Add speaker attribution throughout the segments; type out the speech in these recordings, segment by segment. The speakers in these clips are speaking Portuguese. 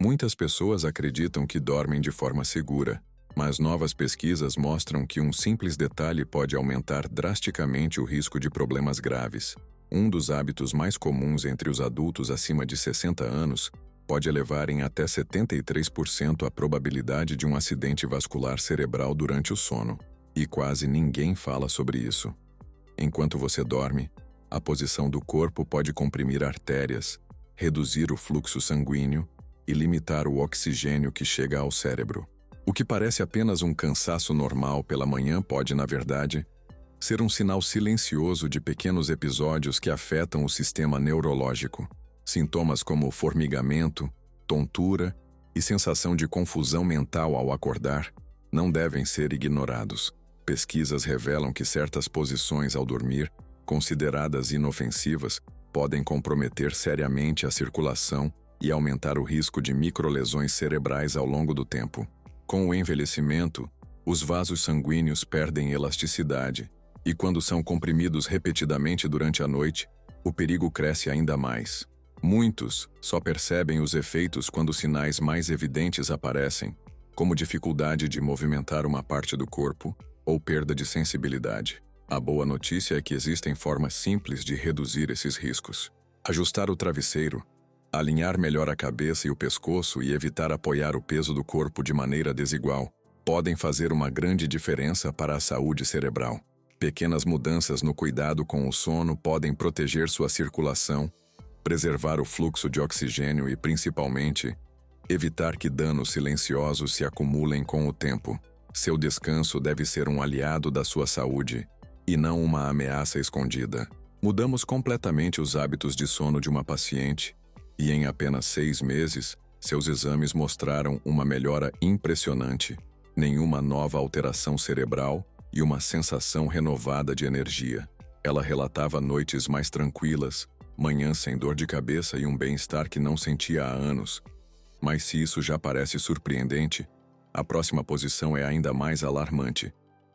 Speaker 1: Muitas pessoas acreditam que dormem de forma segura, mas novas pesquisas mostram que um simples detalhe pode aumentar drasticamente o risco de problemas graves. Um dos hábitos mais comuns entre os adultos acima de 60 anos pode elevar em até 73% a probabilidade de um acidente vascular cerebral durante o sono. E quase ninguém fala sobre isso. Enquanto você dorme, a posição do corpo pode comprimir artérias, reduzir o fluxo sanguíneo e limitar o oxigênio que chega ao cérebro. O que parece apenas um cansaço normal pela manhã pode, na verdade, ser um sinal silencioso de pequenos episódios que afetam o sistema neurológico. Sintomas como formigamento, tontura e sensação de confusão mental ao acordar não devem ser ignorados. Pesquisas revelam que certas posições ao dormir, consideradas inofensivas, podem comprometer seriamente a circulação e aumentar o risco de microlesões cerebrais ao longo do tempo. Com o envelhecimento, os vasos sanguíneos perdem elasticidade, e quando são comprimidos repetidamente durante a noite, o perigo cresce ainda mais. Muitos só percebem os efeitos quando sinais mais evidentes aparecem, como dificuldade de movimentar uma parte do corpo ou perda de sensibilidade. A boa notícia é que existem formas simples de reduzir esses riscos. Ajustar o travesseiro, alinhar melhor a cabeça e o pescoço e evitar apoiar o peso do corpo de maneira desigual podem fazer uma grande diferença para a saúde cerebral. Pequenas mudanças no cuidado com o sono podem proteger sua circulação, preservar o fluxo de oxigênio e, principalmente, evitar que danos silenciosos se acumulem com o tempo. Seu descanso deve ser um aliado da sua saúde e não uma ameaça escondida. Mudamos completamente os hábitos de sono de uma paciente e, em apenas 6 meses, seus exames mostraram uma melhora impressionante, nenhuma nova alteração cerebral e uma sensação renovada de energia. Ela relatava noites mais tranquilas, manhãs sem dor de cabeça e um bem-estar que não sentia há anos. Mas se isso já parece surpreendente, a próxima posição é ainda mais alarmante,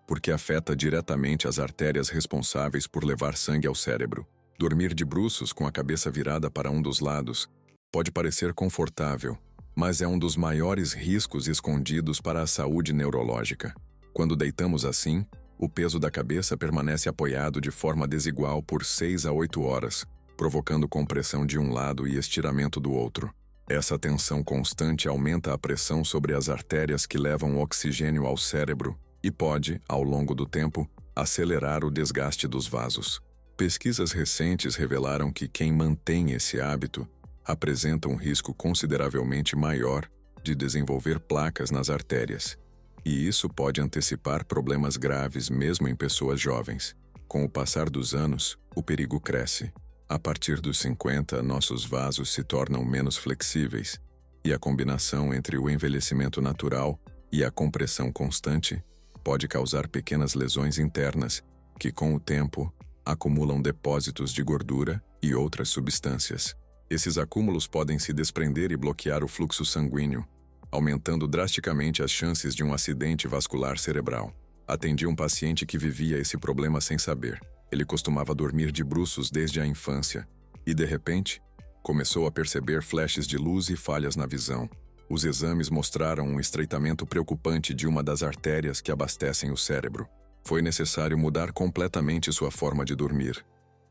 Speaker 1: porque afeta diretamente as artérias responsáveis por levar sangue ao cérebro. Dormir de bruços com a cabeça virada para um dos lados pode parecer confortável, mas é um dos maiores riscos escondidos para a saúde neurológica. Quando deitamos assim, o peso da cabeça permanece apoiado de forma desigual por 6 a 8 horas, provocando compressão de um lado e estiramento do outro. Essa tensão constante aumenta a pressão sobre as artérias que levam oxigênio ao cérebro e pode, ao longo do tempo, acelerar o desgaste dos vasos. Pesquisas recentes revelaram que quem mantém esse hábito apresenta um risco consideravelmente maior de desenvolver placas nas artérias. E isso pode antecipar problemas graves mesmo em pessoas jovens. Com o passar dos anos, o perigo cresce. A partir dos 50, nossos vasos se tornam menos flexíveis, e a combinação entre o envelhecimento natural e a compressão constante pode causar pequenas lesões internas que, com o tempo, acumulam depósitos de gordura e outras substâncias. Esses acúmulos podem se desprender e bloquear o fluxo sanguíneo, aumentando drasticamente as chances de um acidente vascular cerebral. Atendi um paciente que vivia esse problema sem saber. Ele costumava dormir de bruços desde a infância e, de repente, começou a perceber flashes de luz e falhas na visão. Os exames mostraram um estreitamento preocupante de uma das artérias que abastecem o cérebro. Foi necessário mudar completamente sua forma de dormir,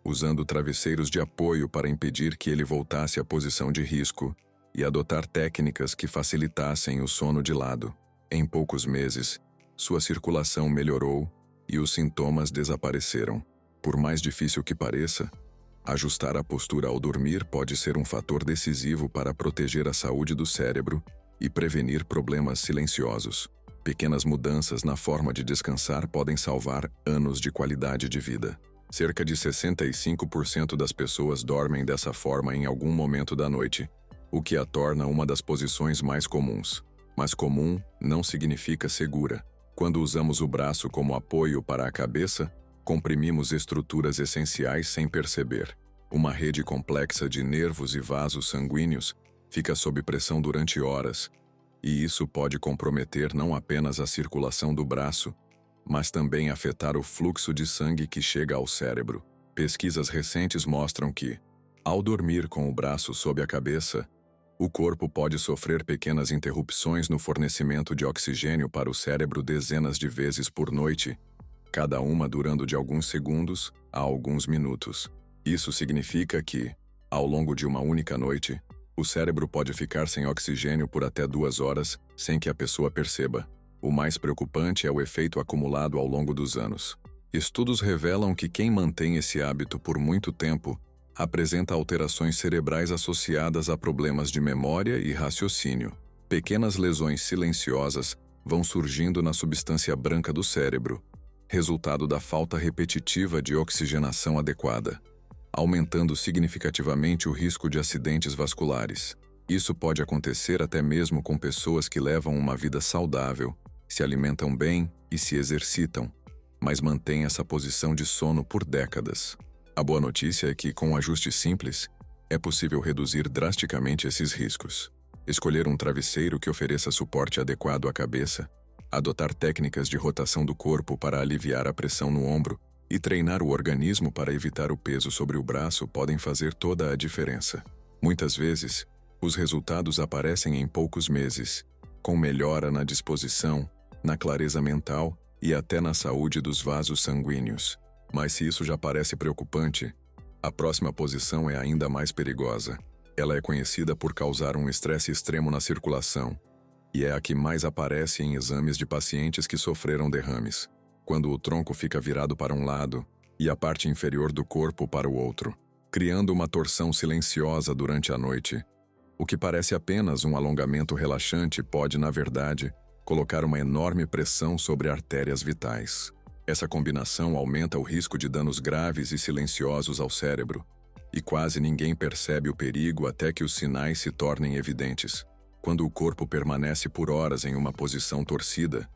Speaker 1: usando travesseiros de apoio para impedir que ele voltasse à posição de risco e adotar técnicas que facilitassem o sono de lado. Em poucos meses, sua circulação melhorou e os sintomas desapareceram. Por mais difícil que pareça, ajustar a postura ao dormir pode ser um fator decisivo para proteger a saúde do cérebro e prevenir problemas silenciosos. Pequenas mudanças na forma de descansar podem salvar anos de qualidade de vida. Cerca de 65% das pessoas dormem dessa forma em algum momento da noite, o que a torna uma das posições mais comuns. Mas comum não significa segura. Quando usamos o braço como apoio para a cabeça, comprimimos estruturas essenciais sem perceber. Uma rede complexa de nervos e vasos sanguíneos fica sob pressão durante horas, e isso pode comprometer não apenas a circulação do braço, mas também afetar o fluxo de sangue que chega ao cérebro. Pesquisas recentes mostram que, ao dormir com o braço sob a cabeça, O corpo pode sofrer pequenas interrupções no fornecimento de oxigênio para o cérebro dezenas de vezes por noite, cada uma durando de alguns segundos a alguns minutos. Isso significa que, ao longo de uma única noite, o cérebro pode ficar sem oxigênio por até 2 horas sem que a pessoa perceba. O mais preocupante é o efeito acumulado ao longo dos anos. Estudos revelam que quem mantém esse hábito por muito tempo apresenta alterações cerebrais associadas a problemas de memória e raciocínio. Pequenas lesões silenciosas vão surgindo na substância branca do cérebro, resultado da falta repetitiva de oxigenação adequada, aumentando significativamente o risco de acidentes vasculares. Isso pode acontecer até mesmo com pessoas que levam uma vida saudável, se alimentam bem e se exercitam, mas mantêm essa posição de sono por décadas. A boa notícia é que, com um ajuste simples, é possível reduzir drasticamente esses riscos. Escolher um travesseiro que ofereça suporte adequado à cabeça, adotar técnicas de rotação do corpo para aliviar a pressão no ombro e treinar o organismo para evitar o peso sobre o braço podem fazer toda a diferença. Muitas vezes, os resultados aparecem em poucos meses, com melhora na disposição, na clareza mental e até na saúde dos vasos sanguíneos. Mas se isso já parece preocupante, a próxima posição é ainda mais perigosa. Ela é conhecida por causar um estresse extremo na circulação, e é a que mais aparece em exames de pacientes que sofreram derrames, quando o tronco fica virado para um lado e a parte inferior do corpo para o outro, criando uma torção silenciosa durante a noite. O que parece apenas um alongamento relaxante pode, na verdade, colocar uma enorme pressão sobre artérias vitais. Essa combinação aumenta o risco de danos graves e silenciosos ao cérebro, e quase ninguém percebe o perigo até que os sinais se tornem evidentes. Quando o corpo permanece por horas em uma posição torcida,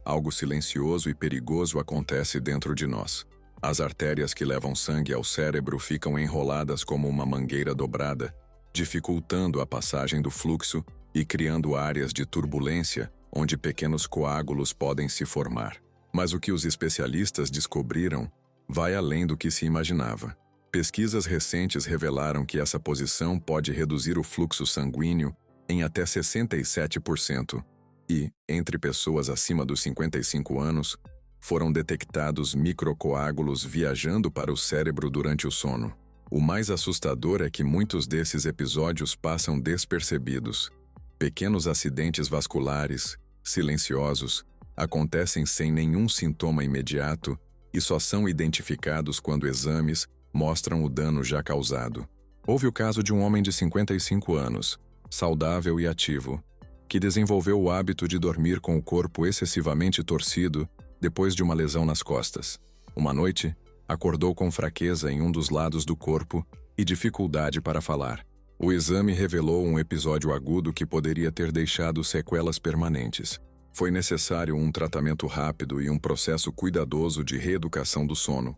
Speaker 1: algo silencioso e perigoso acontece dentro de nós. As artérias que levam sangue ao cérebro ficam enroladas como uma mangueira dobrada, dificultando a passagem do fluxo e criando áreas de turbulência onde pequenos coágulos podem se formar. Mas o que os especialistas descobriram vai além do que se imaginava. Pesquisas recentes revelaram que essa posição pode reduzir o fluxo sanguíneo em até 67%, e, entre pessoas acima dos 55 anos, foram detectados microcoágulos viajando para o cérebro durante o sono. O mais assustador é que muitos desses episódios passam despercebidos. Pequenos acidentes vasculares, silenciosos, acontecem sem nenhum sintoma imediato e só são identificados quando exames mostram o dano já causado. Houve o caso de um homem de 55 anos, saudável e ativo, que desenvolveu o hábito de dormir com o corpo excessivamente torcido depois de uma lesão nas costas. Uma noite, acordou com fraqueza em um dos lados do corpo e dificuldade para falar. O exame revelou um episódio agudo que poderia ter deixado sequelas permanentes. Foi necessário um tratamento rápido e um processo cuidadoso de reeducação do sono,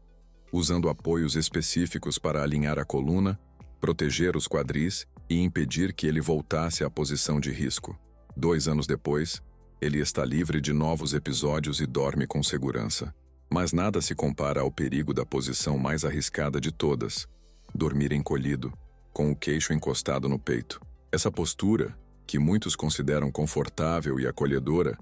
Speaker 1: usando apoios específicos para alinhar a coluna, proteger os quadris e impedir que ele voltasse à posição de risco. 2 anos depois, ele está livre de novos episódios e dorme com segurança. Mas nada se compara ao perigo da posição mais arriscada de todas: dormir encolhido, com o queixo encostado no peito. Essa postura, que muitos consideram confortável e acolhedora,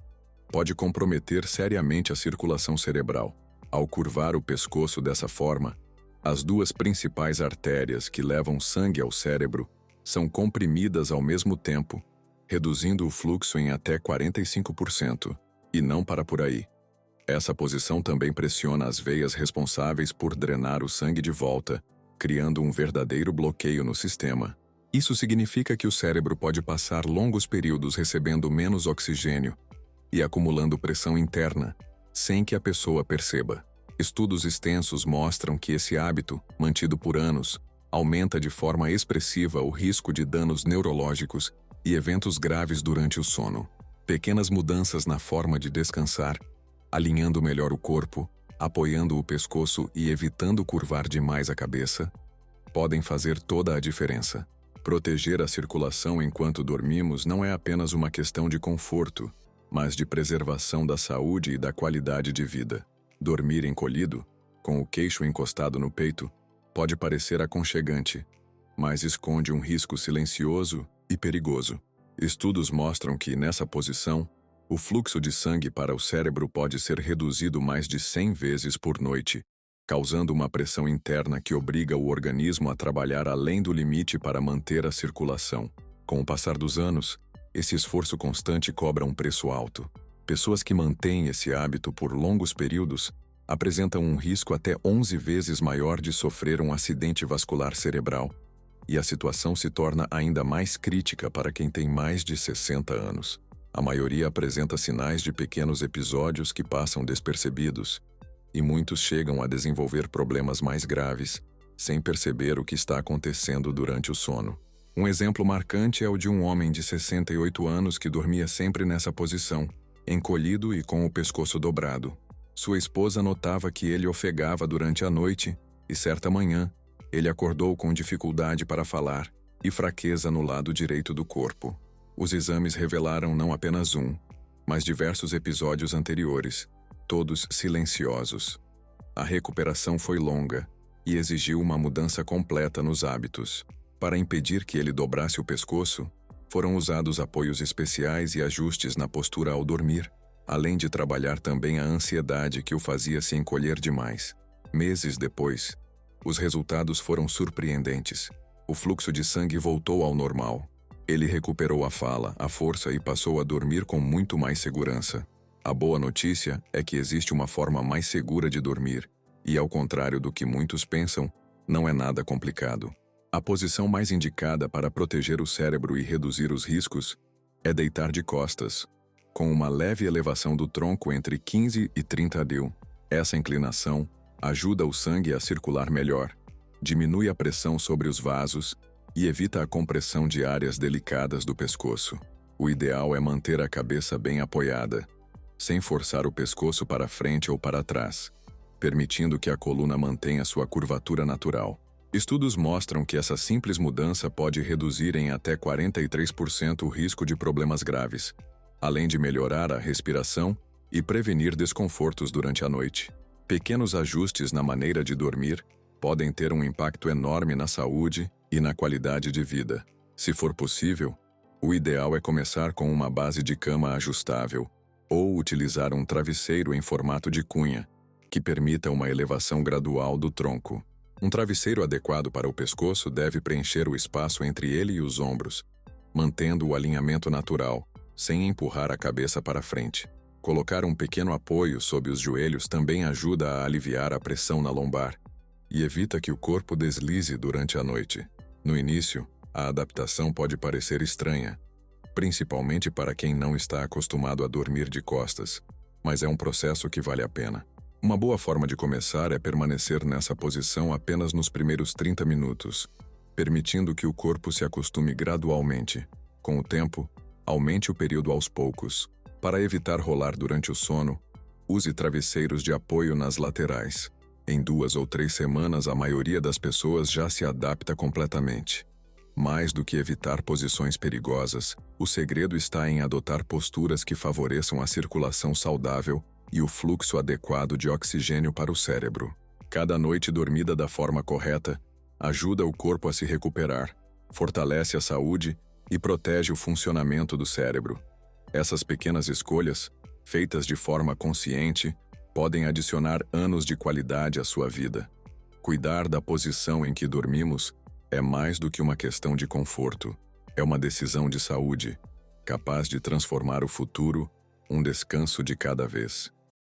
Speaker 1: pode comprometer seriamente a circulação cerebral. Ao curvar o pescoço dessa forma, as 2 principais artérias que levam sangue ao cérebro são comprimidas ao mesmo tempo, reduzindo o fluxo em até 45%. E não para por aí. Essa posição também pressiona as veias responsáveis por drenar o sangue de volta, criando um verdadeiro bloqueio no sistema. Isso significa que o cérebro pode passar longos períodos recebendo menos oxigênio e acumulando pressão interna, sem que a pessoa perceba. Estudos extensos mostram que esse hábito, mantido por anos, aumenta de forma expressiva o risco de danos neurológicos e eventos graves durante o sono. Pequenas mudanças na forma de descansar, alinhando melhor o corpo, apoiando o pescoço e evitando curvar demais a cabeça, podem fazer toda a diferença. Proteger a circulação enquanto dormimos não é apenas uma questão de conforto, mas de preservação da saúde e da qualidade de vida. Dormir encolhido, com o queixo encostado no peito, pode parecer aconchegante, mas esconde um risco silencioso e perigoso. Estudos mostram que, nessa posição, o fluxo de sangue para o cérebro pode ser reduzido mais de 100 vezes por noite, causando uma pressão interna que obriga o organismo a trabalhar além do limite para manter a circulação. Com o passar dos anos, esse esforço constante cobra um preço alto. Pessoas que mantêm esse hábito por longos períodos apresentam um risco até 11 vezes maior de sofrer um acidente vascular cerebral, e a situação se torna ainda mais crítica para quem tem mais de 60 anos. A maioria apresenta sinais de pequenos episódios que passam despercebidos, e muitos chegam a desenvolver problemas mais graves, sem perceber o que está acontecendo durante o sono. Um exemplo marcante é o de um homem de 68 anos que dormia sempre nessa posição, encolhido e com o pescoço dobrado. Sua esposa notava que ele ofegava durante a noite e, certa manhã, ele acordou com dificuldade para falar e fraqueza no lado direito do corpo. Os exames revelaram não apenas um, mas diversos episódios anteriores, todos silenciosos. A recuperação foi longa e exigiu uma mudança completa nos hábitos. Para impedir que ele dobrasse o pescoço, foram usados apoios especiais e ajustes na postura ao dormir, além de trabalhar também a ansiedade que o fazia se encolher demais. Meses depois, os resultados foram surpreendentes. O fluxo de sangue voltou ao normal. Ele recuperou a fala, a força e passou a dormir com muito mais segurança. A boa notícia é que existe uma forma mais segura de dormir, e ao contrário do que muitos pensam, não é nada complicado. A posição mais indicada para proteger o cérebro e reduzir os riscos é deitar de costas, com uma leve elevação do tronco entre 15 e 30 deu. Essa inclinação ajuda o sangue a circular melhor, diminui a pressão sobre os vasos e evita a compressão de áreas delicadas do pescoço. O ideal é manter a cabeça bem apoiada, sem forçar o pescoço para frente ou para trás, permitindo que a coluna mantenha sua curvatura natural. Estudos mostram que essa simples mudança pode reduzir em até 43% o risco de problemas graves, além de melhorar a respiração e prevenir desconfortos durante a noite. Pequenos ajustes na maneira de dormir podem ter um impacto enorme na saúde e na qualidade de vida. Se for possível, o ideal é começar com uma base de cama ajustável ou utilizar um travesseiro em formato de cunha, que permita uma elevação gradual do tronco. Um travesseiro adequado para o pescoço deve preencher o espaço entre ele e os ombros, mantendo o alinhamento natural, sem empurrar a cabeça para frente. Colocar um pequeno apoio sob os joelhos também ajuda a aliviar a pressão na lombar e evita que o corpo deslize durante a noite. No início, a adaptação pode parecer estranha, principalmente para quem não está acostumado a dormir de costas, mas é um processo que vale a pena. Uma boa forma de começar é permanecer nessa posição apenas nos primeiros 30 minutos, permitindo que o corpo se acostume gradualmente. Com o tempo, aumente o período aos poucos. Para evitar rolar durante o sono, use travesseiros de apoio nas laterais. Em 2 ou 3 semanas, a maioria das pessoas já se adapta completamente. Mais do que evitar posições perigosas, o segredo está em adotar posturas que favoreçam a circulação saudável e o fluxo adequado de oxigênio para o cérebro. Cada noite dormida da forma correta ajuda o corpo a se recuperar, fortalece a saúde e protege o funcionamento do cérebro. Essas pequenas escolhas, feitas de forma consciente, podem adicionar anos de qualidade à sua vida. Cuidar da posição em que dormimos é mais do que uma questão de conforto. É uma decisão de saúde, capaz de transformar o futuro, um descanso de cada vez.